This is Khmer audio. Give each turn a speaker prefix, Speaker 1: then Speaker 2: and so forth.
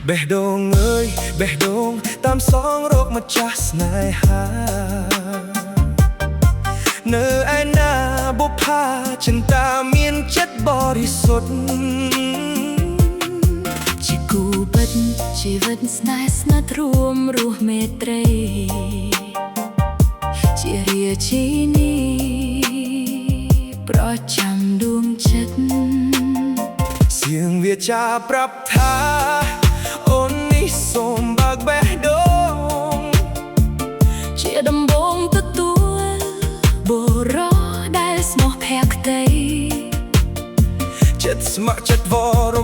Speaker 1: បេះដូងអើយបេះដូងតាមសងរកម្ចាស់ស្នេហានៅឯណាបុប្ផាចិន្តាមានចិត្តបរិសុទ្ធ
Speaker 2: ជាគូពិតជីវិតស្នេហ៍ស្និទ្ធរួមរស់មេត្រីជារាជិនីប្រចាំដួងចិត្ត
Speaker 1: សៀងវាចាប្រាប់ថាអូននេះសូមបើកបេះដូង
Speaker 2: ជាដំបងទទួលបុរសដែលស្មោះភក្តី
Speaker 1: ចិត្តស្ម័គ្រចិត្តវរ